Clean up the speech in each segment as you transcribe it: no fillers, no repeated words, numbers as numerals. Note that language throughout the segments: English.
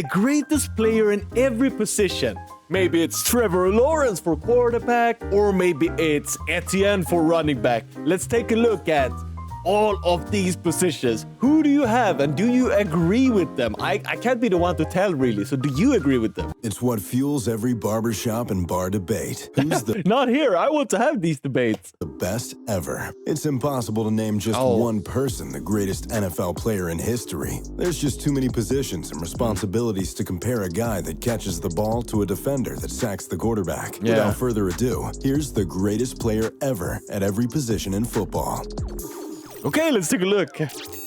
The greatest player in every position. Maybe it's Trevor Lawrence for quarterback, or maybe it's Etienne for running back. Let's take a look at all of these positions. Who do you have, and do you agree with them? I can't be the one to tell, really, so do you agree with them? It's what fuels every barbershop and bar debate. Who's the Not here. I want to have these debates. best ever? It's impossible to name just one person the greatest NFL player in history. There's just too many positions and responsibilities to compare a guy that catches the ball to a defender that sacks the quarterback. Yeah. Without further ado, here's the greatest player ever at every position in football. Okay, let's take a look.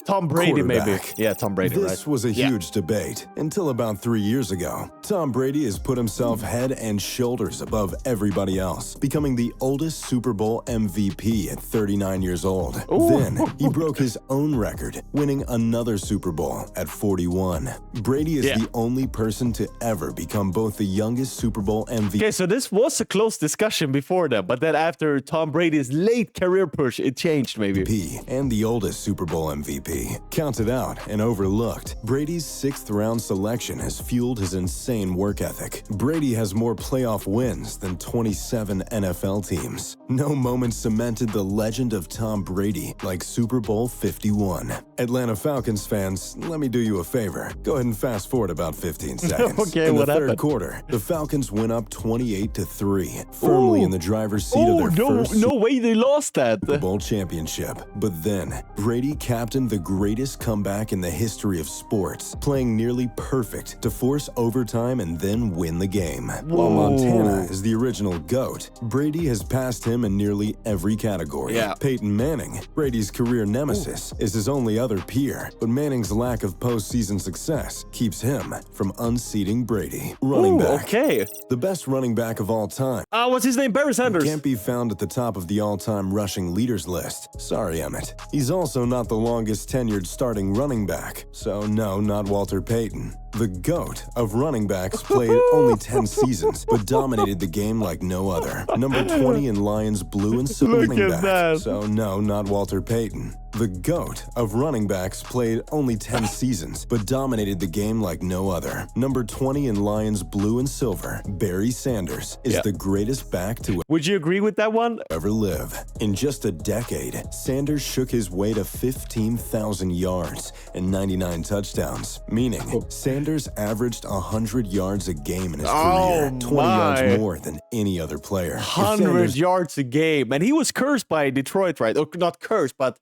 Tom Brady, maybe. Quarterback. Yeah, Tom Brady, right? This was a huge debate until about 3 years ago. Tom Brady has put himself head and shoulders above everybody else, becoming the oldest Super Bowl MVP at 39 years old. Ooh. Then he broke his own record, winning another Super Bowl at 41. Brady is the only person to ever become both the youngest Super Bowl MVP. Okay, so this was a close discussion before that, but then after Tom Brady's late career push, it changed maybe. And the oldest Super Bowl MVP. Counted out and overlooked, Brady's 6th round selection has fueled his insane work ethic. Brady has more playoff wins than 27 NFL teams. No moment cemented the legend of Tom Brady like Super Bowl 51. Atlanta Falcons fans, let me do you a favor. Go ahead and fast forward about 15 seconds. Okay, in the what third happened? quarter, the Falcons went up 28-3, firmly in the driver's seat of their first no way they lost that. Super Bowl championship. But then, Brady captained the greatest comeback in the history of sports, playing nearly perfect to force overtime and then win the game. While Montana is the original GOAT, Brady has passed him in nearly every category. Yeah. Peyton Manning, Brady's career nemesis, is his only other peer, but Manning's lack of postseason success keeps him from unseating Brady. Running back. Okay. The best running back of all time. What's his name? Barry Sanders. Can't be found at the top of the all-time rushing leaders list. Sorry, Emmett. He's also not the longest tenured starting running back. So no, not Walter Payton. The GOAT of running backs played only 10 seasons, but dominated the game like no other. Number 20 in Lions blue and silver Look running at back. that. So no, not Walter Payton. The GOAT of running backs played only 10 seasons, but dominated the game like no other. Number 20 in Lions blue and silver, Barry Sanders, is the greatest back to Would you agree with that one? ever live. In just a decade, Sanders shook his way to 15,000 yards and 99 touchdowns, meaning Sanders averaged 100 yards a game in his career, 20 yards more than any other player. If 100 Sanders yards a game. And he was cursed by Detroit, right? Or not cursed, but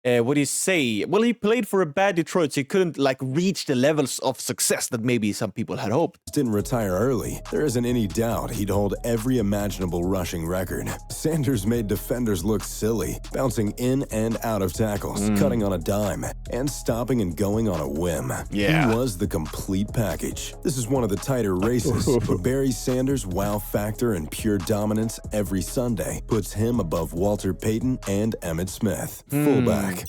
what do you say? Well, he played for a bad Detroit, so he couldn't like reach the levels of success that maybe some people had hoped. didn't retire early, there isn't any doubt he'd hold every imaginable rushing record. Sanders made defenders look silly, bouncing in and out of tackles, cutting on a dime, and stopping and going on a whim. Yeah. He was the complete package. This is one of the tighter races, but Barry Sanders' wow factor and pure dominance every Sunday puts him above Walter Payton and Emmitt Smith. Fullback.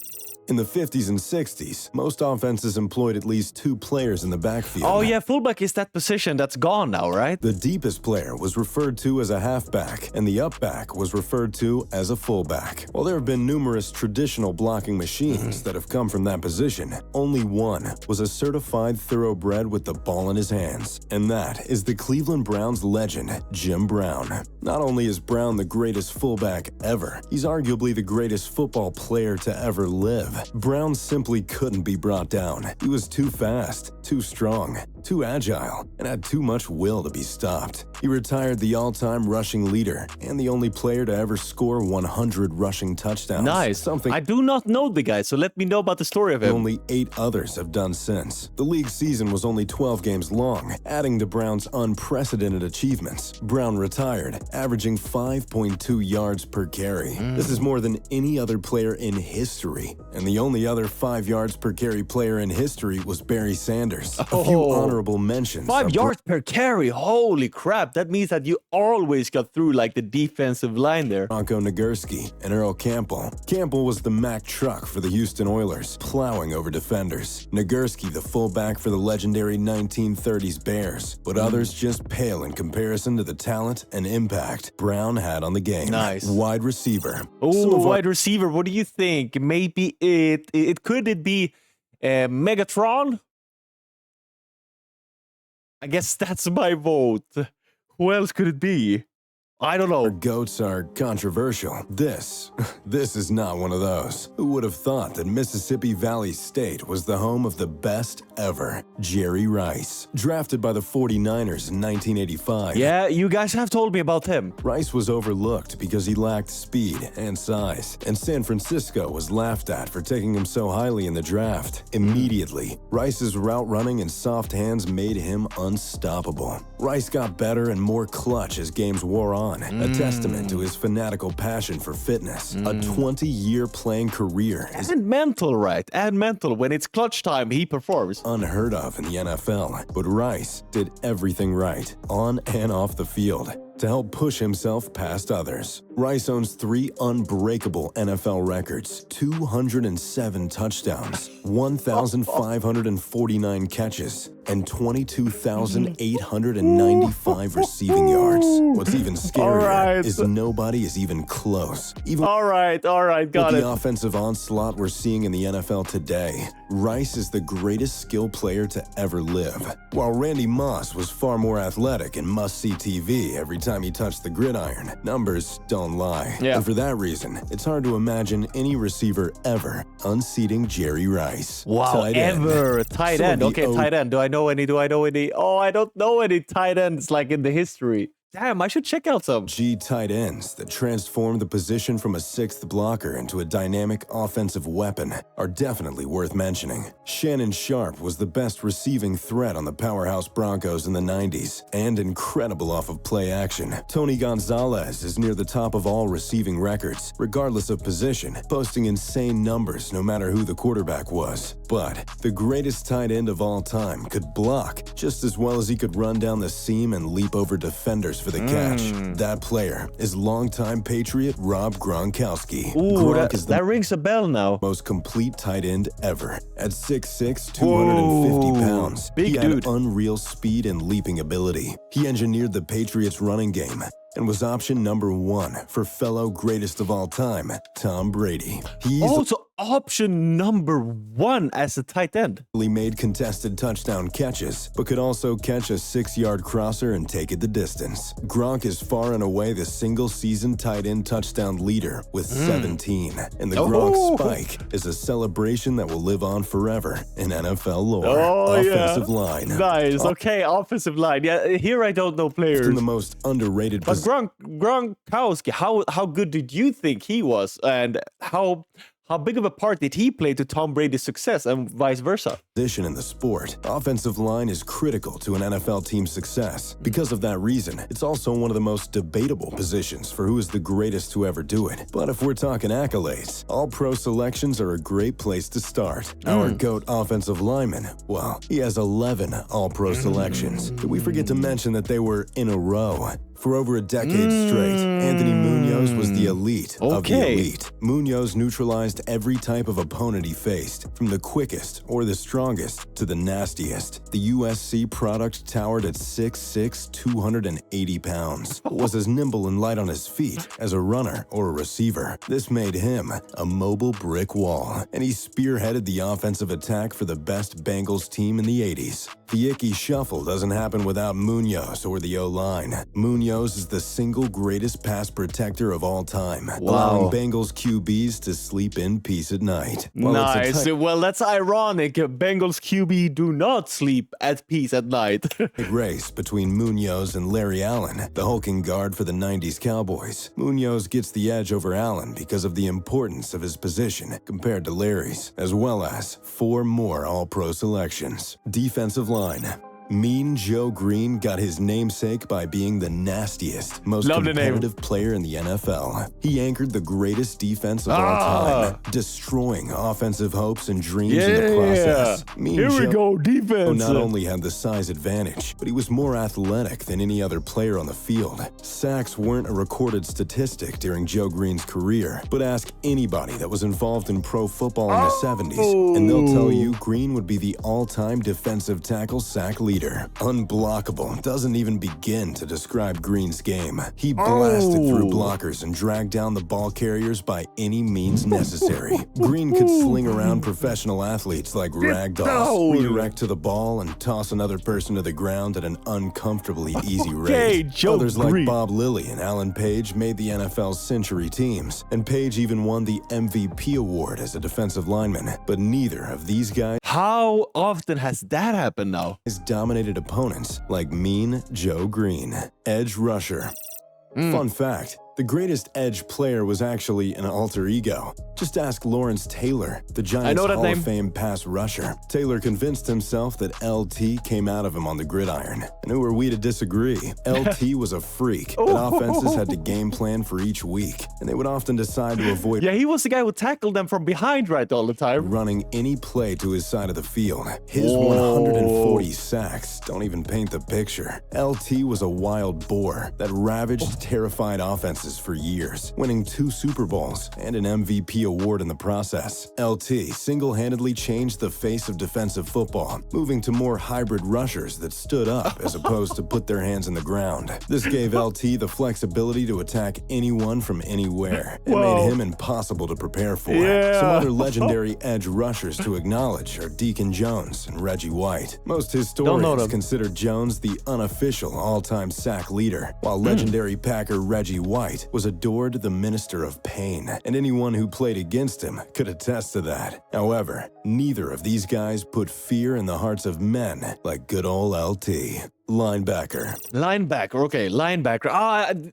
In the 50s and 60s, most offenses employed at least 2 players in the backfield. Oh yeah, fullback is that position that's gone now, right? The deepest player was referred to as a halfback, and the upback was referred to as a fullback. While there have been numerous traditional blocking machines that have come from that position, only one was a certified thoroughbred with the ball in his hands, and that is the Cleveland Browns legend, Jim Brown. Not only is Brown the greatest fullback ever, he's arguably the greatest football player to ever live. Brown simply couldn't be brought down. He was too fast, too strong, too agile, and had too much will to be stopped. He retired the all-time rushing leader and the only player to ever score 100 rushing touchdowns. Nice. Something I do not know the guy, so let me know about the story of him. only 8 others have done since. The league season was only 12 games long, adding to Brown's unprecedented achievements. Brown retired, averaging 5.2 yards per carry. This is more than any other player in history, and the only other 5 yards per carry player in history was Barry Sanders. A few honorable mentions. 5 yards per carry. Holy crap. That means that you always got through like the defensive line there. Bronco Nagurski and Earl Campbell. Campbell was the Mack truck for the Houston Oilers, plowing over defenders. Nagurski the fullback for the legendary 1930s Bears, but others just pale in comparison to the talent and impact Brown had on the game. Nice. Wide receiver. Oh, wide receiver. What do you think? Maybe it be Megatron? I guess that's my vote. Who else could it be? I don't Our know. goats are controversial. This is not one of those. Who would have thought that Mississippi Valley State was the home of the best ever, Jerry Rice? Drafted by the 49ers in 1985. Yeah, you guys have told me about him. Rice was overlooked because he lacked speed and size, and San Francisco was laughed at for taking him so highly in the draft. Immediately, Rice's route running and soft hands made him unstoppable. Rice got better and more clutch as games wore on, a testament to his fanatical passion for fitness. A 20-year playing career is And mental, right? And mental. When it's clutch time, he performs. unheard of in the NFL, but Rice did everything right, on and off the field, to help push himself past others. Rice owns 3 unbreakable NFL records: 207 touchdowns, 1,549 catches, and 22,895 receiving yards. What's even scarier is nobody is even close. Even All right, got with it. the offensive onslaught we're seeing in the NFL today, Rice is the greatest skill player to ever live. While Randy Moss was far more athletic and must-see TV every time he touched the gridiron, numbers don't lie. Yeah. And for that reason, it's hard to imagine any receiver ever unseating Jerry Rice. Wow, Tight end. ever. Tight Some of end. the Okay, tight end. Do I know any? Oh, I don't know any tight ends like in the history. Damn, I should check out some. Tight ends that transform the position from a 6th blocker into a dynamic offensive weapon are definitely worth mentioning. Shannon Sharp was the best receiving threat on the powerhouse Broncos in the 90s, and incredible off of play action. Tony Gonzalez is near the top of all receiving records, regardless of position, posting insane numbers no matter who the quarterback was. But the greatest tight end of all time could block just as well as he could run down the seam and leap over defenders for the catch. That player is longtime Patriot Rob Gronkowski. Ooh, Gronk is the that rings a bell now. most complete tight end ever. At 6'6", 250 pounds, big he had dude. unreal speed and leaping ability. He engineered the Patriots' running game and was option number 1 for fellow greatest of all time, Tom Brady. He Also, option number 1 as a tight end. easily made contested touchdown catches, but could also catch a 6-yard crosser and take it the distance. Gronk is far and away the single-season tight end touchdown leader with 17, and the Gronk spike is a celebration that will live on forever in NFL lore. Offensive line. Nice. Okay, offensive line. Yeah, here I don't know players. Often the most underrated But Gronkowski, how good did you think he was, and how big of a part did he play to Tom Brady's success, and vice versa? position in the sport. Offensive line is critical to an NFL team's success. Because of that reason, it's also one of the most debatable positions for who is the greatest to ever do it. But if we're talking accolades, all-pro selections are a great place to start. Our GOAT offensive lineman, well, he has 11 all-pro selections. Did we forget to mention that they were in a row? For over a decade straight, Anthony Munoz was the elite of the elite. Munoz neutralized every type of opponent he faced, from the quickest or the strongest to the nastiest. The USC product towered at 6'6", 280 pounds, but was as nimble and light on his feet as a runner or a receiver. This made him a mobile brick wall, and he spearheaded the offensive attack for the best Bengals team in the 80s. The icky shuffle doesn't happen without Munoz or the O-line. Munoz is the single greatest pass protector of all time, allowing Bengals QBs to sleep in peace at night. Nice. Well, that's ironic. Bengals QB do not sleep at peace at night. Race between Munoz and Larry Allen, the hulking guard for the 90s Cowboys. Munoz gets the edge over Allen because of the importance of his position compared to Larry's, as well as 4 more All-Pro selections. Defensive line. Mean Joe Green got his namesake by being the nastiest, most competitive player in the NFL. He anchored the greatest defense of all time, destroying offensive hopes and dreams in the process. Here we go, defense. Not only had the size advantage, but he was more athletic than any other player on the field. Sacks weren't a recorded statistic during Joe Green's career, but ask anybody that was involved in pro football in the 70s, and they'll tell you Green would be the all-time defensive tackle sack leader. leader. Unblockable doesn't even begin to describe Green's game. He blasted through blockers and dragged down the ball carriers by any means necessary. Green could sling around professional athletes like ragdolls, redirect to the ball, and toss another person to the ground at an uncomfortably easy rate. Others like Bob Lilly and Alan Page made the NFL's century teams, and Page even won the MVP award as a defensive lineman. But neither of these guys How often has that happened now? dominated opponents like Mean Joe Green, edge rusher. Fun fact, the greatest edge player was actually an alter ego. Just ask Lawrence Taylor, the Giants Hall of Fame pass rusher. Taylor convinced himself that LT came out of him on the gridiron. And who are we to disagree? LT was a freak that offenses had to game plan for each week, and they would often decide to avoid Yeah, he was the guy who tackled them from behind right all the time. running any play to his side of the field. His 140 sacks don't even paint the picture. LT was a wild boar that ravaged terrified offenses for years, winning 2 Super Bowls and an MVP award in the process. LT single-handedly changed the face of defensive football, moving to more hybrid rushers that stood up as opposed to put their hands in the ground. This gave LT the flexibility to attack anyone from anywhere and made him impossible to prepare for. Some other legendary edge rushers to acknowledge are Deacon Jones and Reggie White. Most historians consider Jones the unofficial all-time sack leader, while legendary Packer Reggie White was adored the minister of pain, and anyone who played against him could attest to that. However, neither of these guys put fear in the hearts of men like good old LT. Linebacker. Okay, linebacker.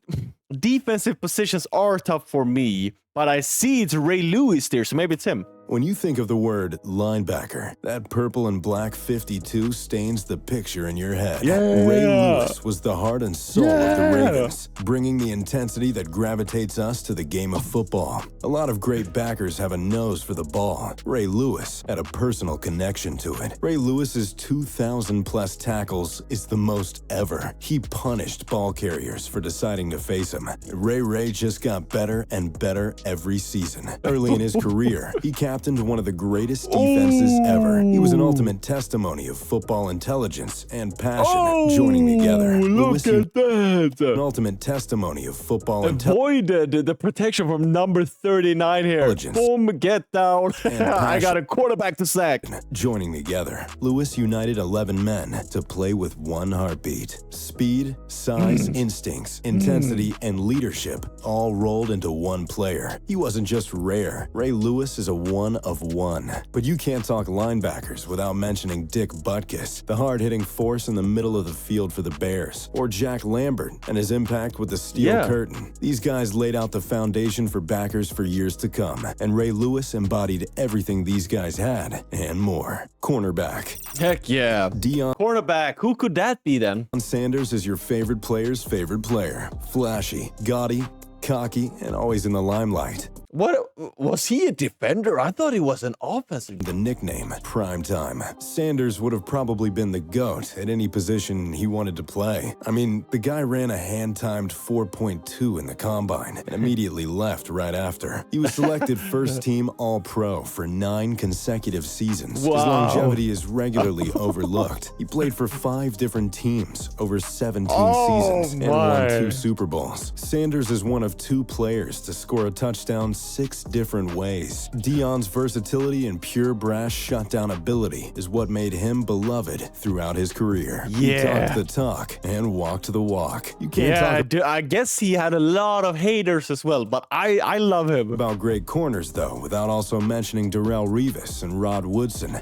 Defensive positions are tough for me, but I see it's Ray Lewis there, so maybe it's him. When you think of the word linebacker, that purple and black 52 stains the picture in your head. Ray Lewis was the heart and soul of the Ravens, bringing the intensity that gravitates us to the game of football. A lot of great backers have a nose for the ball. Ray Lewis had a personal connection to it. Ray Lewis's 2,000-plus tackles is the most ever. He punished ball carriers for deciding to face him. Ray just got better and better every season. Early in his career, he captained one of the greatest defenses ever. He was an ultimate testimony of football intelligence and passion joining together. Look at that! An ultimate testimony of football intelligence. Avoided the protection from number 39 here. Boom, get down. I got a quarterback to sack. Joining together, Lewis united 11 men to play with one heartbeat. Speed, size, instincts, intensity, and leadership all rolled into one player. He wasn't just rare. Ray Lewis is a one of one. But you can't talk linebackers without mentioning Dick Butkus, the hard-hitting force in the middle of the field for the Bears, or Jack Lambert and his impact with the steel curtain. These guys laid out the foundation for backers for years to come, and Ray Lewis embodied everything these guys had and more. Cornerback. Heck yeah. Cornerback. Who could that be then? Deion Sanders is your favorite player's favorite player. Flashy, gaudy, cocky, and always in the limelight. What was he a defender? I thought he was an offensive. The nickname, Primetime. Sanders would have probably been the GOAT at any position he wanted to play. I mean, the guy ran a hand-timed 4.2 in the combine and immediately left right after. He was selected first-team All-Pro for 9 consecutive seasons. His longevity is regularly overlooked. He played for 5 different teams over 17 seasons and won 2 Super Bowls. Sanders is one of 2 players to score a touchdown 6 different ways. Deion's versatility and pure brass shutdown ability is what made him beloved throughout his career. He talked the talk and walked the walk. You can't talk I guess he had a lot of haters as well, but I love him. About great corners, though, without also mentioning Darrelle Revis and Rod Woodson.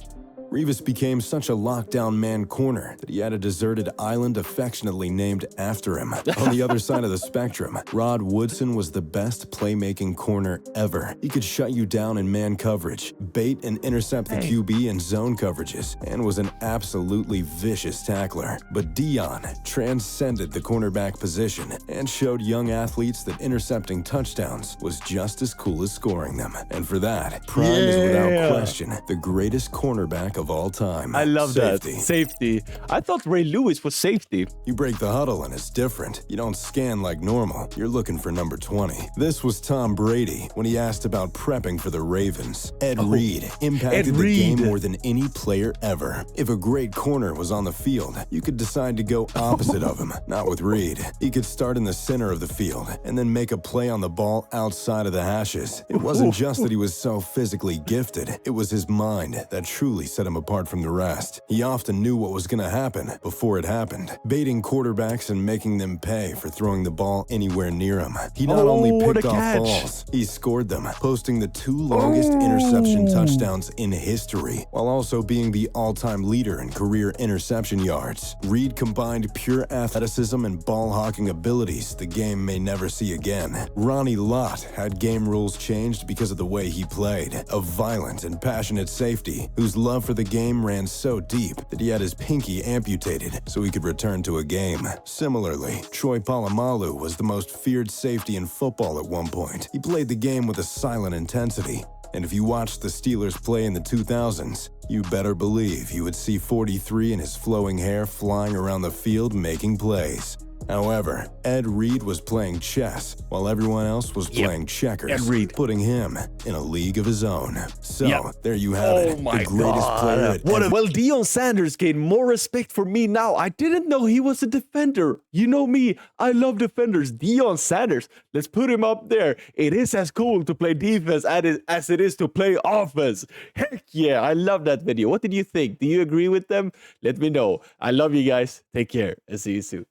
Revis became such a lockdown man corner that he had a deserted island affectionately named after him. On the other side of the spectrum, Rod Woodson was the best playmaking corner ever. He could shut you down in man coverage, bait and intercept the QB in zone coverages, and was an absolutely vicious tackler. But Deion transcended the cornerback position and showed young athletes that intercepting touchdowns was just as cool as scoring them. And for that, Prime is without question the greatest cornerback of of all time. I love Safety. that. Safety. I thought Ray Lewis was safety. You break the huddle and it's different. You don't scan like normal. You're looking for number 20. This was Tom Brady when he asked about prepping for the Ravens. Ed Reed impacted the game more than any player ever. If a great corner was on the field, you could decide to go opposite of him. Not with Reed. He could start in the center of the field and then make a play on the ball outside of the hashes. It wasn't just that he was so physically gifted. It was his mind that truly set him apart from the rest. He often knew what was going to happen before it happened, baiting quarterbacks and making them pay for throwing the ball anywhere near him. He not only picked off balls, he scored them, posting the 2 longest interception touchdowns in history, while also being the all-time leader in career interception yards. Reed combined pure athleticism and ball-hawking abilities the game may never see again. Ronnie Lott had game rules changed because of the way he played. A violent and passionate safety whose love for the game ran so deep that he had his pinky amputated so he could return to a game. Similarly, Troy Polamalu was the most feared safety in football at one point. He played the game with a silent intensity. And if you watched the Steelers play in the 2000s, you better believe you would see 43 and his flowing hair flying around the field making plays. However, Ed Reed was playing chess while everyone else was playing checkers, Ed Reed. putting him in a league of his own. So, there you have it, my the greatest player at Well, Deion Sanders gained more respect for me now. I didn't know he was a defender. You know me, I love defenders. Deion Sanders, let's put him up there. It is as cool to play defense as it is to play offense. Heck yeah, I love that video. What did you think? Do you agree with them? Let me know. I love you guys. Take care and see you soon.